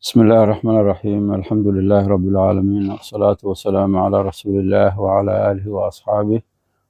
بسم الله الرحمن الرحيم. الحمد لله رب العالمين، والصلاة والسلام على رسول الله وعلى آله وأصحابه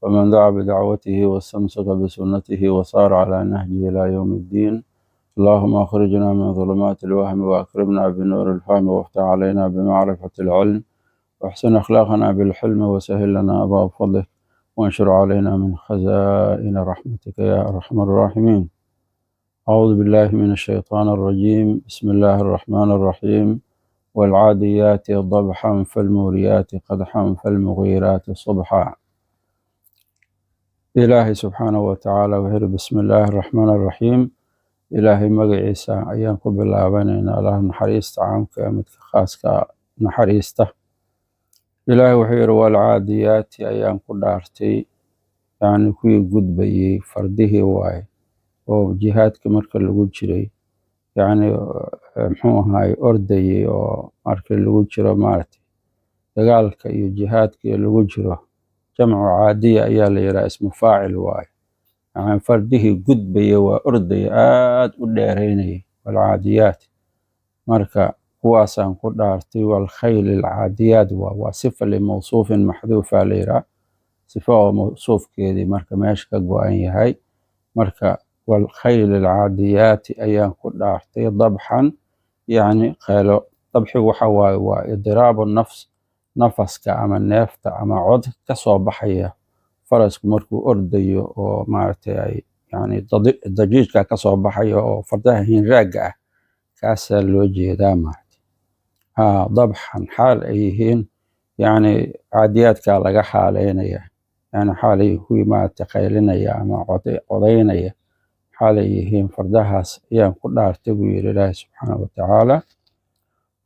ومن دعا بدعوته واستمسك بسنته وصار على نهجه إلى يوم الدين. اللهم أخرجنا من ظلمات الوهم وأكرمنا بنور الفهم وافتح علينا بمعرفة العلم واحسن أخلاقنا بالحلم وسهل لنا أبواب فضلك وانشر علينا من خزائن رحمتك يا أرحم الراحمين. أعوذ بالله من الشيطان الرجيم. بسم الله الرحمن الرحيم. والعاديات ضبحا فالموريات قدحا فالمغيرات صبحا. إلهي سبحانه وتعالى وهر بسم الله الرحمن الرحيم. إلهي مقعيسا أيانكم باللابنين الله نحريست عامك متك خاصك نحريسته. إلهي وحير والعاديات أيانكم دارتي يعني كوي قد بي فرده واي وجهاتك مركز لقود شري يعني muxuu ahaay ordayay oo markii lagu jiro maaragtay dagaalka iyo jihaadka iyo lagu jiro jamcu caadiya ayaa la yidhaha ismu faacil waaye yani fardihii gudbaya waa ordaya aad u dheeraynayay walcaadiyaat marka kuwaasaan ku dhaartay walkhayl alcaadiyaat waa sifa limawsuufin maxduufa la yidhaha sifa oo mawsuufkeedii marka meesha ka go-an yahay marka والخيل العاديات أيان كدارتي ضبحا يعني قالوا ضبحي وحواي وإضراب النفس نفس كأما النفط أما عود كصوبحية فرس مركو أردي ومارتي يعني ضجيج كصوبحية وفردها هين راجعة كاسر الوجه دامات ضبحا حال أيهين يعني عاديات كالغا حالين يعني حالي هو ما تقيلين أما عضيين xaalay yihiin fardahaas ayaan ku dhaartay buu yidhi ilaahi subxaanahu watacaala.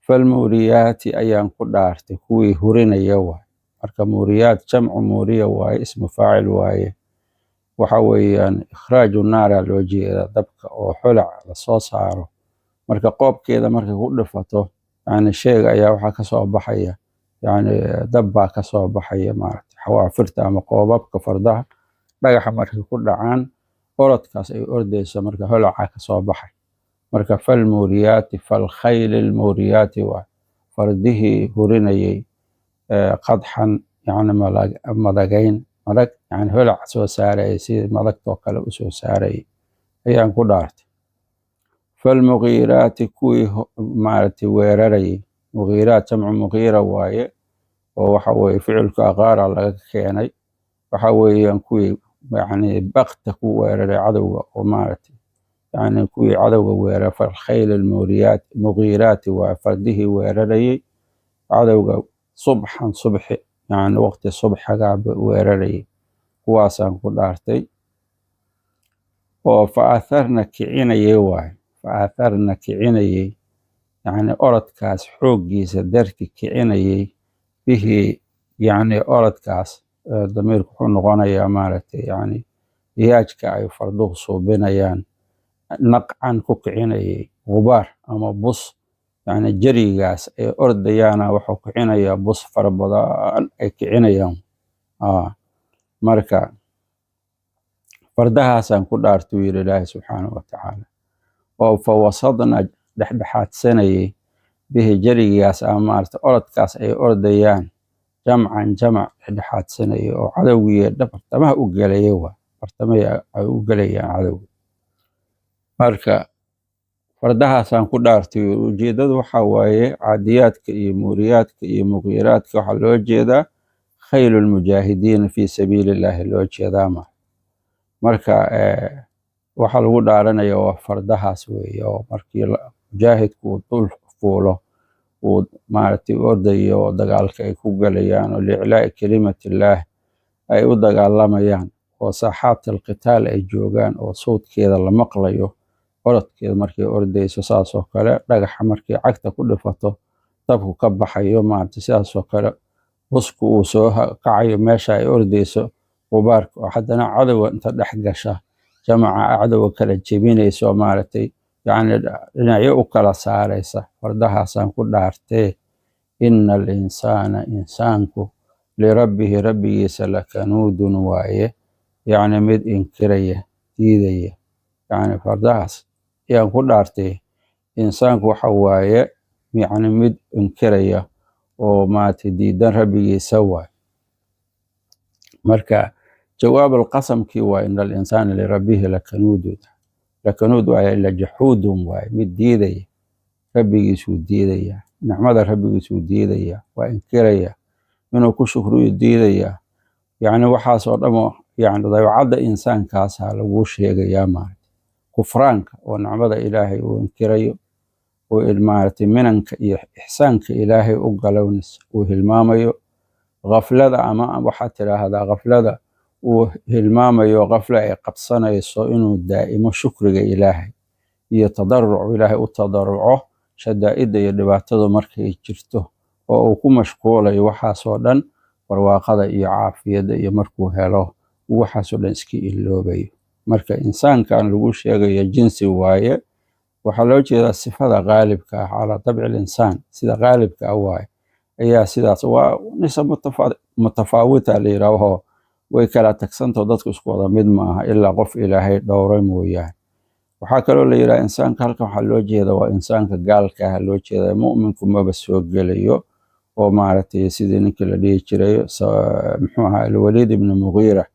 falmuuriyaati ayaan ku dhaartay kuwii hurinaya waay marka muuriyaat jamcu muuriya waaye ismu faacil waaye waxa weeyaan ikhraaju naara loo jeeda dabka oo xolac lasoo saaro marka qoobkeeda markay ku dhifato yani sheeg ayaa waxaa kasoo baxaya yani dab baa kasoo baxaya maaragtay xawaafirta ama qoobabka fardaha dhagaxa markay ku dhacaan orodkaas ay ordayso marka holaca ka soo baxay marka falmuuriyaati falkhayl almuuriyaati waa fardihii hurinayay qadxan yani madagayn madag yani holac soo saarayay sidii madagtoo kale u soo saarayay ayaan ku dhaartay. falmugiiraati kuwii maaragtay weerarayay mugiiraat jamcu mugiira waaye oo waxa weeye ficilka aqaara laga keenay waxa weeyaan kuwii يعني بغتة ويرى عدو ومارت يعني كوي عدو ويرى فالخيل الموريات مغيرات وفرده ويرى عدو صبحا صبح يعني وقت الصبح قاعد ويرى كواسان قدارتي وفأثرنا كعيني واي فأثرنا كعيني يعني أرد كاس حوقي سدرك كعيني به يعني أرد كاس ضميرك wuxuu noqonayaa maaragtay yani iyaajka ay farduhu suubinayaan naqcan ku kicinayay gubaar ama bus yani jarigaas ay ordayaana wuxuu kicinayaa bus fara badan ay kicinayaan marka fardahaasaan ku dhaartay uu yidhi ilaahi subxaanahu watacaala oo fawasadna dhexdhexaadsanayay bihi jarigaas ama maaragtay orodkaas ay ordayaan jamcan jamac dhexdhexaadsanaya oo cadowgii bartamaha u gelaya waa bartamaha ay u gelayaan cadowga marka fardahaasaan ku dhaartay ujeedadu waxaa waaye caadiyaadka iyo muuriyaadka iyo mugiiraadka waxaa loo jeedaa khaylulmujaahidiina fii sabiilillaahi loo jeedaa marka waxaa lagu dhaaranaya waa fardahaas weeye oo markii mujaahidku uu dul fuulo uu maaragtay ordayo oo dagaalka ay ku galayaan oo liiclaa'i kelimatillaah ay u dagaalamayaan oo saaxaat alqitaal ay joogaan oo sawdkeeda la maqlayo orodkeeda markay ordayso saas oo kale dhagaxa markay cagta ku dhifato dabku ka baxayo maaragtay sidaas oo kale busku uu soo kacayo meesha ay ordayso qubaarka oo haddana cadowga inta dhex gasha jamaca cadowga kala jebinayso maaragtay يعني dhinacyo u kala saaraysa fardahaasaan ku dhaartee ina alinsaana insaanku lirabbihi rabbigiisa lakanuudun waaye yani mid inkiraya diidaya yani fardahaas ayaan ku dhaartay insaanku waxa waaye يعني mid inkiraya oo maaragtay diidan rabbigiisa waay. marka jawaab alqasamkii waa in alinsaana lirabbihi lakanuud waay lajaxuudun waay mid diidaya rabbigiisuu diidaya nicmada rabbigiisuu diidaya waa inkiraya inuu ku shukriyu diidaya yani waxaasoo dhamo yani dabeecadda insaankaasa lagu sheegayaa maaragtay kufraanka oo nicmada ilaahay uu inkirayo oo maaragtay minanka iyo ixsaanka ilaahay u galownis uu hilmaamayo gaflada ama waxaad tidhaahdaa gaflada uu hilmaamayo gafla ay qabsanayso inuu daa'imo shukriga ilaahay iyo tadaruc ilaahay u tadaruco shadaa'idda iyo dhibaatadu markay jirto oo uu ku mashquulayo waxaasoo dhan barwaaqada iyo caafiyadda iyo markuu helo waxaasoo dhan iska iloobayo. marka insaankan lagu sheegayo jinsi waaye waxaa loo jeedaa sifada qaalibka ah calaa dabci linsaan sida qaalibka ah waaye ayaa sidaas waa nisab mutafaawita la yidhaaho way kala tagsantao dadku isku wada mid maaha ilaa qof ilaahay dhowray mooyaane. waxaa kaloo la yidhaha insaanka halkan waxaa loo jeeda waa insaanka gaalka ah loo jeeda mu'minku maba soo gelayo oo maaragtay sidii ninkii la dhihi jiray muxuu ahaa alwaliid ibn mugiira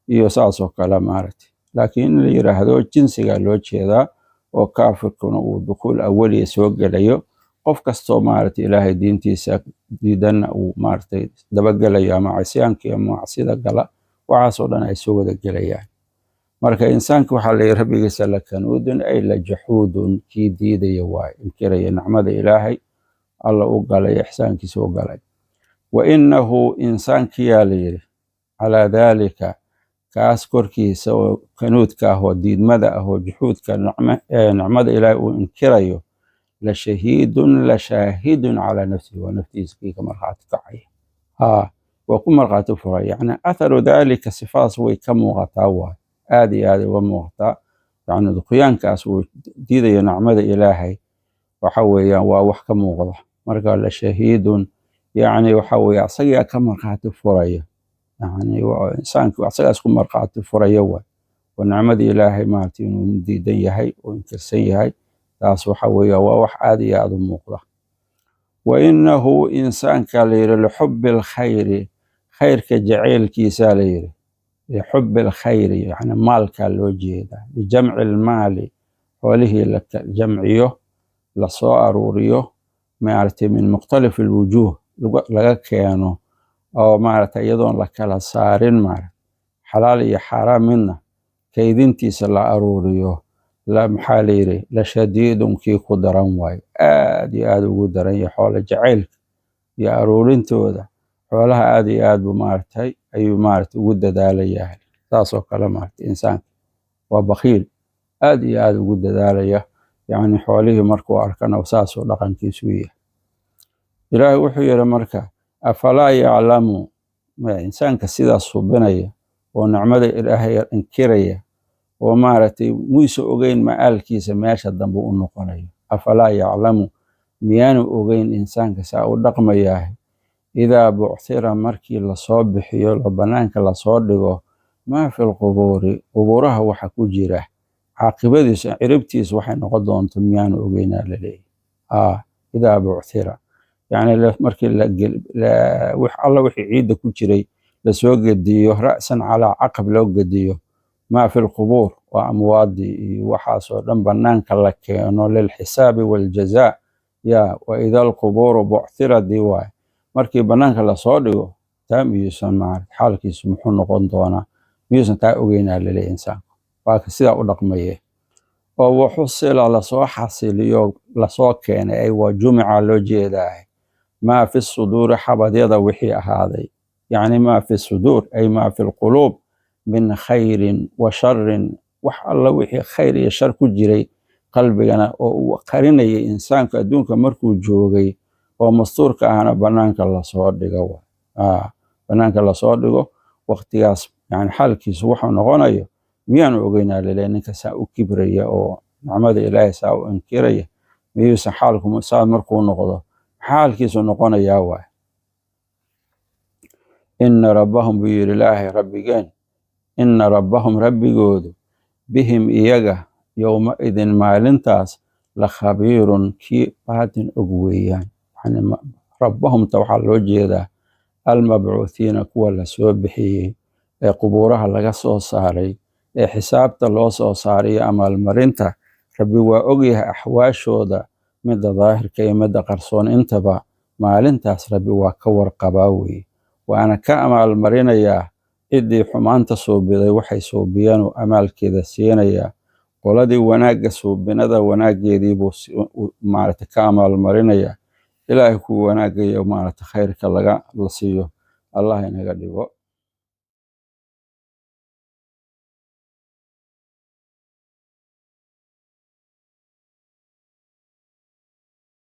iyo saasoo kale maaragtay. laakiin in la yidhaahdo jinsiga loo jeedaa oo kaafirkuna uu dukuul awaliya soo gelayo qof kastoo maaragtay ilaahay diintiisa diidanna uu maaragtay dabagelayo ama cisyaanka iyo macsida gala waxaasoo dhan ay soo wada gelayaan. marka insaanka waxaa la yidhi rabbigiisa lakanuudun ay lajaxuudun kii diidaya waay inkiraya nicmada ilaahay alla u galay ixsaankiisa u galay. wa innahu insaankiyaa la yidhi calaa daalika kaas korkiisa oo kanuudka ah oo diidmada ah oo juxuudka nicmada ilaahay uu inkirayo la shaahidun calaa nafsihi waa naftiisa kii ka markhaati kacaya waa ku markhaati furay yani atharu daalika sifaas way ka muuqataa waay aad iyo aad uga muuqataa yani duqyaankaas uu diidayo nicmada ilaahay waxa weeyaan waa wax ka muuqda. marka la shahiidun yani waxa weeye asagaa ka markhaati furaya yani insaanku asagaas ku markhaati furaya waay oo nicmada ilaahay maaragtay inuu diidan yahay oo inkirsan yahay taas waxa weeye waa wax aad iyo aad u muuqda. wa innahu insaanka la yidhi lixubbi alkhayri khayrka jaceylkiisa la yidhi lixubbi alkhayri yani maalkaa loo jeedaa lijamci almaali xoolihii la jamciyo lasoo aruuriyo maaragtay min mukhtalif alwujuuh laga keeno oo maaragtay iyadoon la kala saarin maaragtay xalaal iyo xaaraam midna kaydintiisa la aruuriyo maxaa la yidhi la shadiidun kii ku daran waayo aad iyo aad ugu daran yahay xoolo jacaylka iyo aruurintooda xoolaha aad iyo aad buu maaragtay ayuu maaragtay ugu dadaalayaa saasoo kale maaragtay insaanka waa bakhiil aad iyo aad ugu dadaalaya yani xoolihii markuu arkana saasoo dhaqankiisu yahay. ilaahay wuxuu yidhi marka afalaa yaclamu insaanka sidaas subinaya oo nicmada ilaahay inkiraya oo maaragtay muysa ogeyn ma'aalkiisa meesha dambe u noqonayo afalaa yaclamu miyaanu ogeyn insaanka saa u dhaqmayahay idaa bucthira markii lasoo bixiyo banaanka lasoo dhigo maa fi lqubuuri qubuuraha waxa ku jira caaqibadiisa ciribtiisa waxay noqon doonto miyaanu ogeynaa laleeyahy idaa bucthira yani markii alla wixii ciidda ku jiray lasoo gediyo ra'san calaa caqab loo gediyo maa fi lqubuur waa amwaadii iyo waxaasoo dhan banaanka la keeno lilxisaabi waljazaa wa ida alqubuuru bucthiradii waay markii banaanka lasoo dhigo taa miyuusan maaragtay xaalkiisu muxuu noqon doonaa miyuusan taa ogeynaa laleeyahy insaanku waa ka sidaa u dhaqmaye oo waxusila lasoo xasiliyo lasoo keenay ay waa jumica loo jeedaah maa fi suduuri xabadyada wixii ahaaday yani maa fi suduur ay maa fi lquluub min khayrin wa sharin wax alla wixii khayr iyo shar ku jiray qalbigana oo uu qarinayay insaanku adduunka markuu joogay oo mastuurka ahna banaanka lasoo dhigo banaanka lasoo dhigo waqtigaas yani xaalkiisu wuxuu noqonayo miyaanu ogeynaa laleeyahy ninka saa u kibraya oo nicmada ilaahay saa u inkiraya miyuusan xaalku saa markuu noqdo xaalkiisu noqonayaa waay. ina rabbahum buu yidhi ilaahay rabbigeen ina rabbahum rabbigoodu bihim iyaga yowma idin maalintaas lakhabiirun kii baatin og weeyaan. Yani rabbahumta waxaa loo jeedaa almabcuuthiina kuwa la soo bixiyey ee qubuuraha laga soo saaray ee xisaabta loo soo saaray amaalmarinta. Rabbi waa ogyahay axwaashooda midda daahirka iyo midda qarsoon intaba. maalintaas Rabbi waa ka warqabaa weeye, waana ka amaalmarinayaa ciddii xumaanta suubiday waxay suubiyeen amaalkeeda siinayaa. qoladii wanaagga suubinada wanaaggeedii buu maaragtay ka amaalmarinayaa. ilaahay kuwa wanaagga iyo maaragtay khayrka la siiyo allah inaga dhigo.